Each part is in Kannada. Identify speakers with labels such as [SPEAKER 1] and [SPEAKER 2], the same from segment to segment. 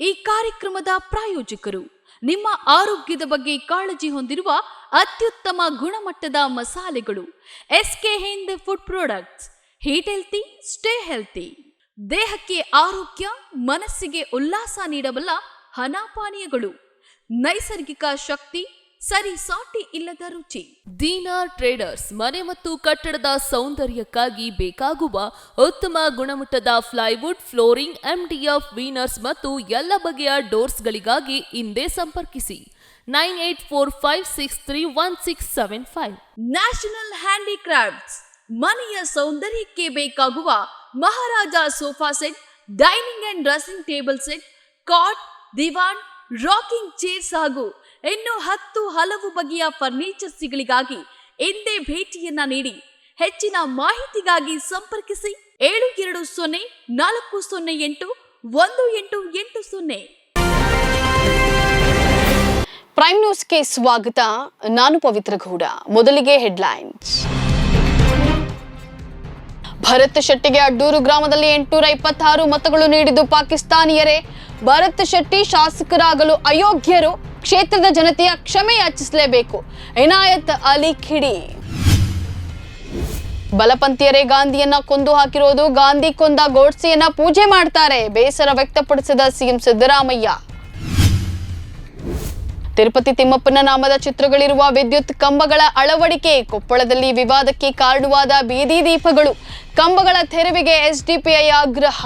[SPEAKER 1] ಈ ಕಾರ್ಯಕ್ರಮದ ಪ್ರಾಯೋಜಕರು ನಿಮ್ಮ ಆರೋಗ್ಯದ ಬಗ್ಗೆ ಕಾಳಜಿ ಹೊಂದಿರುವ ಅತ್ಯುತ್ತಮ ಗುಣಮಟ್ಟದ ಮಸಾಲೆಗಳು SK Hind food products. Eat healthy, stay healthy. ದೇಹಕ್ಕೆ ಆರೋಗ್ಯ, ಮನಸ್ಸಿಗೆ ಉಲ್ಲಾಸ ನೀಡಬಲ್ಲ ಹಣಪಾನೀಯಗಳು, ನೈಸರ್ಗಿಕ ಶಕ್ತಿ, ಸರಿಸಾಟಿ ಇಲ್ಲದ ರುಚಿ.
[SPEAKER 2] ದೀನಾರ್ ಟ್ರೇಡರ್ಸ್ ಮನೆ ಮತ್ತು ಕಟ್ಟಡದ ಸೌಂದರ್ಯಕ್ಕಾಗಿ ಬೇಕಾಗುವ ಉತ್ತಮ ಗುಣಮಟ್ಟದ ಪ್ಲೈವುಡ್, ಫ್ಲೋರಿಂಗ್, MDF, ವೀನರ್ಸ್ ಮತ್ತು ಎಲ್ಲ ಬಗೆಯ ಡೋರ್ಸ್ಗಳಿಗಾಗಿ ಹಿಂದೆ ಸಂಪರ್ಕಿಸಿ 9845631675.
[SPEAKER 1] ನ್ಯಾಷನಲ್ ಹ್ಯಾಂಡಿಕ್ರಾಫ್ಟ್ಸ್ ಮನೆಯ ಸೌಂದರ್ಯಕ್ಕೆ ಬೇಕಾಗುವ Maharaja sofa set, dining and dressing table set, cot, ದಿವಾನ್, ರಾಕಿಂಗ್ ಚೇರ್ಸ್ ಹಾಗೂ ಇನ್ನು 10 ಹಲವು ಬಗೆಯ ಫರ್ನಿಚರ್ಸ್ಗಳಿಗಾಗಿ ಎಂದೇ ಭೇಟಿಯನ್ನ ನೀಡಿ. ಹೆಚ್ಚಿನ ಮಾಹಿತಿಗಾಗಿ ಸಂಪರ್ಕಿಸಿ 7204081880.
[SPEAKER 3] ಪ್ರೈಮ್ ನ್ಯೂಸ್ಗೆ ಸ್ವಾಗತ. ನಾನು ಪವಿತ್ರ ಗೌಡ. ಮೊದಲಿಗೆ ಹೆಡ್ಲೈನ್ಸ್. ಭರತ್ ಶೆಟ್ಟಿಗೆ ಅಡ್ಡೂರು ಗ್ರಾಮದಲ್ಲಿ 826 ಮತಗಳು ನೀಡಿದ್ದು ಪಾಕಿಸ್ತಾನಿಯರೇ. ಭರತ್ ಶೆಟ್ಟಿ ಶಾಸಕರಾಗಲು ಅಯೋಗ್ಯರು, ಕ್ಷೇತ್ರದ ಜನತೆಯ ಕ್ಷಮೆ ಯಾಚಿಸಲೇಬೇಕು. ಇನಾಯತ್ ಅಲಿ ಕಿಡಿ. ಬಲಪಂಥೀಯರೇ ಗಾಂಧಿಯನ್ನ ಕೊಂದು ಹಾಕಿರೋದು, ಗಾಂಧಿ ಕೊಂದ ಗೋಡ್ಸೆಯನ್ನ ಪೂಜೆ ಮಾಡ್ತಾರೆ, ಬೇಸರ ವ್ಯಕ್ತಪಡಿಸಿದ ಸಿಎಂ ಸಿದ್ದರಾಮಯ್ಯ. ತಿರುಪತಿ ತಿಮ್ಮಪ್ಪನ ನಾಮದ ಚಿತ್ರಗಳಿರುವ ವಿದ್ಯುತ್ ಕಂಬಗಳ ಅಳವಡಿಕೆ, ಕೊಪ್ಪಳದಲ್ಲಿ ವಿವಾದಕ್ಕೆ ಕಾರಣವಾದ ಬೀದಿ ದೀಪಗಳು, ಕಂಬಗಳ ತೆರವಿಗೆ ಎಸ್ಡಿಪಿಐ ಆಗ್ರಹ.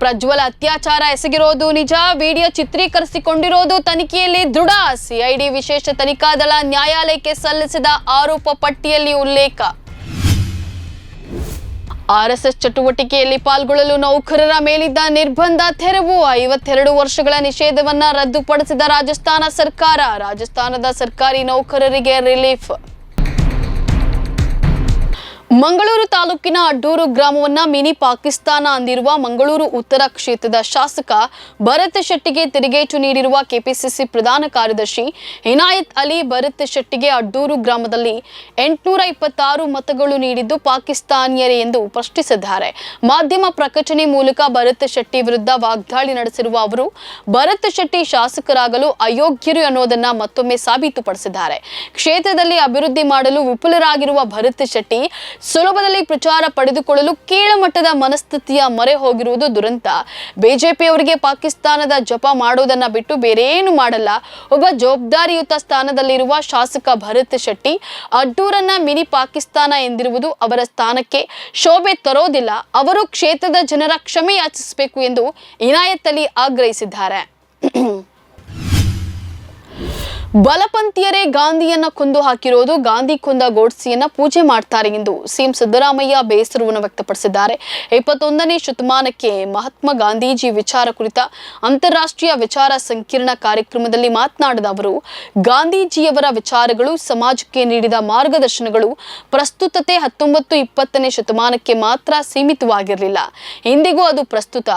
[SPEAKER 3] ಪ್ರಜ್ವಲ್ ಅತ್ಯಾಚಾರ ಎಸಗಿರೋದು ನಿಜ, ವಿಡಿಯೋ ಚಿತ್ರೀಕರಿಸಿಕೊಂಡಿರೋದು ತನಿಖೆಯಲ್ಲಿ ದೃಢ. ಸಿಐಡಿ ವಿಶೇಷ ತನಿಖಾ ದಳ ನ್ಯಾಯಾಲಯಕ್ಕೆ ಸಲ್ಲಿಸಿದ ಆರೋಪ ಪಟ್ಟಿಯಲ್ಲಿ ಉಲ್ಲೇಖ. ಆರ್ಎಸ್ಎಸ್ ಚಟುವಟಿಕೆಯಲ್ಲಿ ಪಾಲ್ಗೊಳ್ಳಲು ನೌಕರರ ಮೇಲಿದ್ದ ನಿರ್ಬಂಧ ತೆರವು, 52 ವರ್ಷಗಳ ನಿಷೇಧವನ್ನ ರದ್ದುಪಡಿಸಿದ ರಾಜಸ್ಥಾನ ಸರ್ಕಾರ. ರಾಜಸ್ಥಾನದ ಸರ್ಕಾರಿ ನೌಕರರಿಗೆ ರಿಲೀಫ್. ಮಂಗಳೂರು ತಾಲೂಕಿನ ಅಡ್ಡೂರು ಗ್ರಾಮವನ್ನ ಮಿನಿ ಪಾಕಿಸ್ತಾನ ಅಂದಿರುವ ಮಂಗಳೂರು ಉತ್ತರ ಕ್ಷೇತ್ರದ ಶಾಸಕ ಭರತ್ ಶೆಟ್ಟಿಗೆ ತಿರುಗೇಟು ನೀಡಿರುವ ಕೆಪಿಸಿಸಿ ಪ್ರಧಾನ ಕಾರ್ಯದರ್ಶಿ ಇನಾಯತ್ ಅಲಿ ಭರತ್ ಶೆಟ್ಟಿಗೆ ಅಡ್ಡೂರು ಗ್ರಾಮದಲ್ಲಿ 826 ಮತಗಳು ನೀಡಿದ್ದು ಪಾಕಿಸ್ತಾನಿಯರೇ ಎಂದು ಪ್ರಶ್ನಿಸಿದ್ದಾರೆ. ಮಾಧ್ಯಮ ಪ್ರಕಟಣೆ ಮೂಲಕ ಭರತ್ ಶೆಟ್ಟಿ ವಿರುದ್ಧ ವಾಗ್ದಾಳಿ ನಡೆಸಿರುವ ಅವರು ಭರತ್ ಶೆಟ್ಟಿ ಶಾಸಕರಾಗಲು ಅಯೋಗ್ಯರು ಅನ್ನೋದನ್ನ ಮತ್ತೊಮ್ಮೆ ಸಾಬೀತುಪಡಿಸಿದ್ದಾರೆ. ಕ್ಷೇತ್ರದಲ್ಲಿ ಅಭಿವೃದ್ಧಿ ಮಾಡಲು ವಿಫಲರಾಗಿರುವ ಭರತ್ ಶೆಟ್ಟಿ ಸುಲಭದಲ್ಲಿ ಪ್ರಚಾರ ಪಡೆದುಕೊಳ್ಳಲು ಕೀಳಮಟ್ಟದ ಮನಸ್ಥಿತಿಯ ಮೊರೆ ಹೋಗಿರುವುದು ದುರಂತ. ಬಿಜೆಪಿಯವರಿಗೆ ಪಾಕಿಸ್ತಾನದ ಜಪ ಮಾಡೋದನ್ನ ಬಿಟ್ಟು ಬೇರೇನು ಮಾಡಲ್ಲ. ಒಬ್ಬ ಜವಾಬ್ದಾರಿಯುತ ಸ್ಥಾನದಲ್ಲಿರುವ ಶಾಸಕ ಭರತ್ ಶೆಟ್ಟಿ ಅಡ್ಡೂರನ್ನ ಮಿನಿ ಪಾಕಿಸ್ತಾನ ಎಂದಿರುವುದು ಅವರ ಸ್ಥಾನಕ್ಕೆ ಶೋಭೆ ತರೋದಿಲ್ಲ. ಅವರು ಕ್ಷೇತ್ರದ ಜನರ ಕ್ಷಮೆ ಯಾಚಿಸಬೇಕು ಎಂದು ಇನಾಯತ್ ಅಲಿ ಆಗ್ರಹಿಸಿದ್ದಾರೆ. ಬಲಪಂಥೀಯರೇ ಗಾಂಧಿಯನ್ನ ಕೊಂದು ಹಾಕಿರೋದು, ಗಾಂಧಿ ಕೊಂದ ಗೋಡ್ಸೆಯನ್ನ ಪೂಜೆ ಮಾಡ್ತಾರೆ ಎಂದು ಸಿಎಂ ಸಿದ್ದರಾಮಯ್ಯ ಬೇಸರವನ್ನು ವ್ಯಕ್ತಪಡಿಸಿದ್ದಾರೆ. 21ನೇ ಶತಮಾನಕ್ಕೆ ಮಹಾತ್ಮ ಗಾಂಧೀಜಿ ವಿಚಾರ ಕುರಿತ ಅಂತಾರಾಷ್ಟ್ರೀಯ ವಿಚಾರ ಸಂಕಿರಣ ಕಾರ್ಯಕ್ರಮದಲ್ಲಿ ಮಾತನಾಡಿದ ಅವರು, ಗಾಂಧೀಜಿಯವರ ವಿಚಾರಗಳು ಸಮಾಜಕ್ಕೆ ನೀಡಿದ ಮಾರ್ಗದರ್ಶನಗಳು ಪ್ರಸ್ತುತತೆ 19-20ನೇ ಶತಮಾನಕ್ಕೆ ಮಾತ್ರ ಸೀಮಿತವಾಗಿರಲಿಲ್ಲ. ಇಂದಿಗೂ ಅದು ಪ್ರಸ್ತುತ.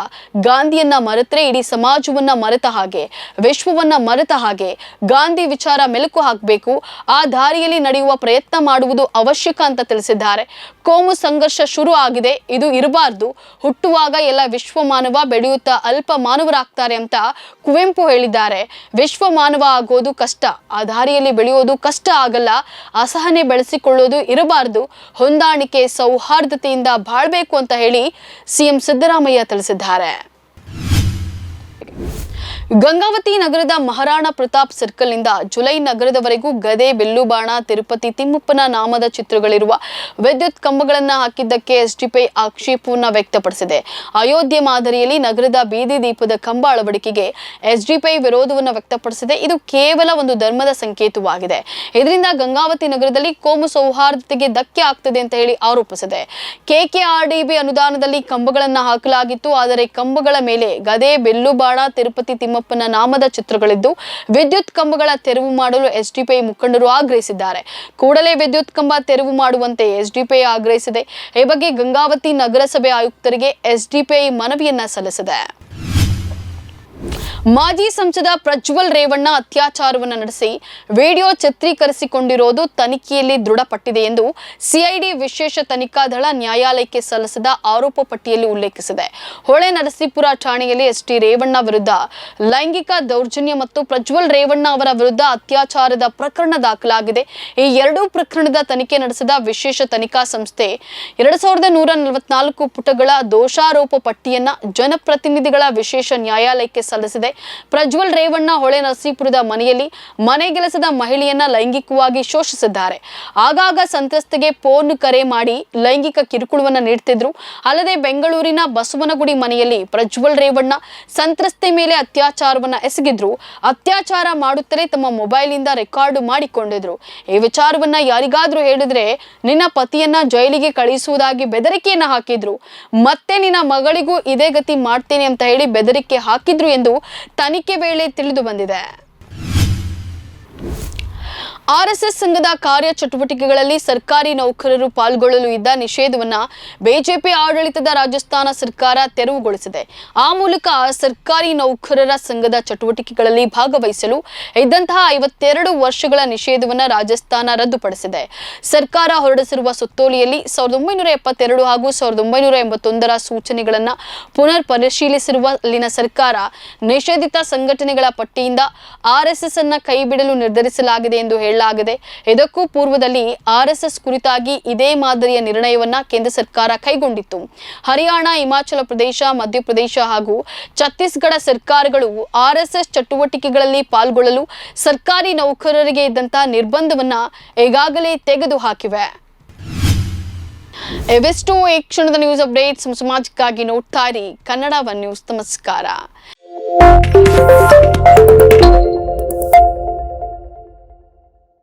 [SPEAKER 3] ಗಾಂಧಿಯನ್ನ ಮರೆತರೆ ಇಡೀ ಸಮಾಜವನ್ನ ಮರೆತ ಹಾಗೆ, ವಿಶ್ವವನ್ನ ಮರೆತ ಹಾಗೆ. ಗಾಂಧಿ ವಿಚಾರ ಮೆಲುಕು ಹಾಕಬೇಕು, ಆ ದಾರಿಯಲ್ಲಿ ನಡೆಯುವ ಪ್ರಯತ್ನ ಮಾಡುವುದು ಅವಶ್ಯಕ ಅಂತ ತಿಳಿಸಿದ್ದಾರೆ. ಕೋಮು ಸಂಘರ್ಷ ಶುರು ಆಗಿದೆ, ಇದು ಇರಬಾರ್ದು. ಹುಟ್ಟುವಾಗ ಎಲ್ಲ ವಿಶ್ವ ಮಾನವ, ಬೆಳೆಯುತ್ತಾ ಅಲ್ಪ ಮಾನವರಾಗ್ತಾರೆ ಅಂತ ಕುವೆಂಪು ಹೇಳಿದ್ದಾರೆ. ವಿಶ್ವ ಮಾನವ ಆಗೋದು ಕಷ್ಟ, ಆ ದಾರಿಯಲ್ಲಿ ಬೆಳೆಯೋದು ಕಷ್ಟ ಆಗಲ್ಲ. ಅಸಹನೆ ಬೆಳೆಸಿಕೊಳ್ಳೋದು ಇರಬಾರ್ದು, ಹೊಂದಾಣಿಕೆ ಸೌಹಾರ್ದತೆಯಿಂದ ಬಾಳ್ಬೇಕು ಅಂತ ಹೇಳಿ ಸಿಎಂ ಸಿದ್ದರಾಮಯ್ಯ ತಿಳಿಸಿದ್ದಾರೆ. ಗಂಗಾವತಿ ನಗರದ ಮಹಾರಾಣಾ ಪ್ರತಾಪ್ ಸರ್ಕಲ್ ನಿಂದ ಜುಲೈ ನಗರದವರೆಗೂ ಗದೆ, ಬಿಲ್ಲುಬಾಣ, ತಿರುಪತಿ ತಿಮ್ಮಪ್ಪನ ನಾಮದ ಚಿತ್ರಗಳಿರುವ ವಿದ್ಯುತ್ ಕಂಬಗಳನ್ನ ಹಾಕಿದ್ದಕ್ಕೆ ಎಸ್ಡಿಪಿಐ ಆಕ್ಷೇಪವನ್ನು ವ್ಯಕ್ತಪಡಿಸಿದೆ. ಅಯೋಧ್ಯೆ ಮಾದರಿಯಲ್ಲಿ ನಗರದ ಬೀದಿ ದೀಪದ ಕಂಬ ಅಳವಡಿಕೆಗೆ ಎಸ್ಡಿಪಿಐ ವಿರೋಧವನ್ನು ವ್ಯಕ್ತಪಡಿಸಿದೆ. ಇದು ಕೇವಲ ಒಂದು ಧರ್ಮದ ಸಂಕೇತವಾಗಿದೆ. ಇದರಿಂದ ಗಂಗಾವತಿ ನಗರದಲ್ಲಿ ಕೋಮು ಸೌಹಾರ್ದತೆಗೆ ಧಕ್ಕೆ ಆಗ್ತದೆ ಅಂತ ಹೇಳಿ ಆರೋಪಿಸಿದೆ. ಕೆಕೆಆರ್ಡಿಬಿ ಅನುದಾನದಲ್ಲಿ ಕಂಬಗಳನ್ನ ಹಾಕಲಾಗಿತ್ತು, ಆದರೆ ಕಂಬಗಳ ಮೇಲೆ ಗದೆ, ಬಿಲ್ಲುಬಾಣ, ತಿರುಪತಿ ತಿಮ್ಮಪ್ಪನ ನಾಮದ ಚಿತ್ರಗಳಿದ್ದು ವಿದ್ಯುತ್ ಕಂಬಗಳ ತೆರವು ಮಾಡಲು ಎಸ್ಡಿಪಿಐ ಮುಖಂಡರು ಆಗ್ರಹಿಸಿದ್ದಾರೆ. ಕೂಡಲೇ ವಿದ್ಯುತ್ ಕಂಬ ತೆರವು ಮಾಡುವಂತೆ ಎಸ್ಡಿಪಿಐ ಆಗ್ರಹಿಸಿದೆ. ಈ ಬಗ್ಗೆ ಗಂಗಾವತಿ ನಗರಸಭೆ ಆಯುಕ್ತರಿಗೆ ಎಸ್ಡಿಪಿಐ ಮನವಿಯನ್ನ ಸಲ್ಲಿಸಿದೆ. ಮಾಜಿ ಸಂಸದ ಪ್ರಜ್ವಲ್ ರೇವಣ್ಣ ಅತ್ಯಾಚಾರವನ್ನು ನಡೆಸಿ ವಿಡಿಯೋ ಚಿತ್ರೀಕರಿಸಿಕೊಂಡಿರೋದು ತನಿಖೆಯಲ್ಲಿ ದೃಢಪಟ್ಟಿದೆ ಎಂದು ಸಿಐಡಿ ವಿಶೇಷ ತನಿಖಾ ದಳ ನ್ಯಾಯಾಲಯಕ್ಕೆ ಸಲ್ಲಿಸಿದ ಆರೋಪ ಪಟ್ಟಿಯಲ್ಲಿ ಉಲ್ಲೇಖಿಸಿದೆ. ಹೊಳೆ ನರಸೀಪುರ ಠಾಣೆಯಲ್ಲಿ ಎಸ್ಟಿ ರೇವಣ್ಣ ವಿರುದ್ಧ ಲೈಂಗಿಕ ದೌರ್ಜನ್ಯ ಮತ್ತು ಪ್ರಜ್ವಲ್ ರೇವಣ್ಣ ಅವರ ವಿರುದ್ಧ ಅತ್ಯಾಚಾರದ ಪ್ರಕರಣ ದಾಖಲಾಗಿದೆ. ಈ ಎರಡೂ ಪ್ರಕರಣದ ತನಿಖೆ ನಡೆಸಿದ ವಿಶೇಷ ತನಿಖಾ ಸಂಸ್ಥೆ 2144 ಪುಟಗಳ ದೋಷಾರೋಪ ಪಟ್ಟಿಯನ್ನ ಜನಪ್ರತಿನಿಧಿಗಳ ವಿಶೇಷ ನ್ಯಾಯಾಲಯಕ್ಕೆ ಸಲ್ಲಿಸಿದೆ. ಪ್ರಜ್ವಲ್ ರೇವಣ್ಣ ಹೊಳೆ ನರಸೀಪುರದ ಮನೆಯಲ್ಲಿ ಮನೆಗೆಲಸದ ಮಹಿಳೆಯನ್ನ ಲೈಂಗಿಕವಾಗಿ ಶೋಷಿಸಿದ್ದಾರೆ. ಆಗಾಗ ಸಂತ್ರಸ್ತೆಗೆ ಫೋನ್ ಕರೆ ಮಾಡಿ ಲೈಂಗಿಕ ಕಿರುಕುಳವನ್ನು ನೀಡುತ್ತಿದ್ರು. ಅಲ್ಲದೆ ಬೆಂಗಳೂರಿನ ಬಸವನಗುಡಿ ಮನೆಯಲ್ಲಿ ಪ್ರಜ್ವಲ್ ರೇವಣ್ಣ ಸಂತ್ರಸ್ತೆ ಮೇಲೆ ಅತ್ಯಾಚಾರವನ್ನ ಎಸಗಿದ್ರು. ಅತ್ಯಾಚಾರ ಮಾಡುತ್ತಲೇ ತಮ್ಮ ಮೊಬೈಲ್ ಇಂದ ರೆಕಾರ್ಡ್ ಮಾಡಿಕೊಂಡಿದ್ರು. ಈ ವಿಚಾರವನ್ನ ಯಾರಿಗಾದ್ರೂ ಹೇಳಿದ್ರೆ ನಿನ್ನ ಪತಿಯನ್ನ ಜೈಲಿಗೆ ಕಳಿಸುವುದಾಗಿ ಬೆದರಿಕೆಯನ್ನ ಹಾಕಿದ್ರು. ಮತ್ತೆ ನಿನ್ನ ಮಗಳಿಗೂ ಇದೇ ಗತಿ ಮಾಡ್ತೇನೆ ಅಂತ ಹೇಳಿ ಬೆದರಿಕೆ ಹಾಕಿದ್ರು ಎಂದು ತನಿಖೆ ವೇಳೆ ತಿಳಿದು ಬಂದಿದೆ. ಆರ್ಎಸ್ಎಸ್ ಸಂಘದ ಕಾರ್ಯ ಚಟುವಟಿಕೆಗಳಲ್ಲಿ ಸರ್ಕಾರಿ ನೌಕರರು ಪಾಲ್ಗೊಳ್ಳಲು ಇದ್ದ ನಿಷೇಧವನ್ನ ಬಿಜೆಪಿ ಆಡಳಿತದ ರಾಜಸ್ಥಾನ ಸರ್ಕಾರ ತೆರವುಗೊಳಿಸಿದೆ. ಆ ಮೂಲಕ ಸರ್ಕಾರಿ ನೌಕರರ ಸಂಘದ ಚಟುವಟಿಕೆಗಳಲ್ಲಿ ಭಾಗವಹಿಸಲು ಇದ್ದಂತಹ 52 ವರ್ಷಗಳ ನಿಷೇಧವನ್ನ ರಾಜಸ್ಥಾನ ರದ್ದುಪಡಿಸಿದೆ. ಸರ್ಕಾರ ಹೊರಡಿಸಿರುವ ಸುತ್ತೋಲೆಯಲ್ಲಿ 1972 ಹಾಗೂ 1981ರ ಸೂಚನೆಗಳನ್ನ ಪುನರ್ ಪರಿಶೀಲಿಸಿರುವ ಅಲ್ಲಿನ ಸರ್ಕಾರ ನಿಷೇಧಿತ ಸಂಘಟನೆಗಳ ಪಟ್ಟಿಯಿಂದ ಆರ್ಎಸ್ಎಸ್ ಅನ್ನ ಕೈಬಿಡಲು ನಿರ್ಧರಿಸಲಾಗಿದೆ ಎಂದು ಹೇಳಲಾಗಿದೆ. ಇದಕ್ಕೂ ಪೂರ್ವದಲ್ಲಿ ಆರ್ಎಸ್ಎಸ್ ಕುರಿತಾಗಿ ಇದೇ ಮಾದರಿಯ ನಿರ್ಣಯವನ್ನ ಕೇಂದ್ರ ಸರ್ಕಾರ ಕೈಗೊಂಡಿತ್ತು. ಹರಿಯಾಣ, ಹಿಮಾಚಲ ಪ್ರದೇಶ, ಮಧ್ಯಪ್ರದೇಶ ಹಾಗೂ ಛತ್ತೀಸ್ಗಢ ಸರ್ಕಾರಗಳು ಆರ್ಎಸ್ಎಸ್ ಚಟುವಟಿಕೆಗಳಲ್ಲಿ ಪಾಲ್ಗೊಳ್ಳಲು ಸರ್ಕಾರಿ ನೌಕರರಿಗೆ ಇದ್ದಂತಹ ನಿರ್ಬಂಧವನ್ನ ಈಗಾಗಲೇ ತೆಗೆದುಹಾಕಿವೆ. ಇವೆಷ್ಟು ಈ ಕ್ಷಣದ ನ್ಯೂಸ್ ಅಪ್ಡೇಟ್ಸ್. ಸಮಾಜಕ್ಕಾಗಿ ನೋಡ್ತಾ ಇರಿ ಕನ್ನಡ ಒನ್ ನ್ಯೂಸ್. ನಮಸ್ಕಾರ.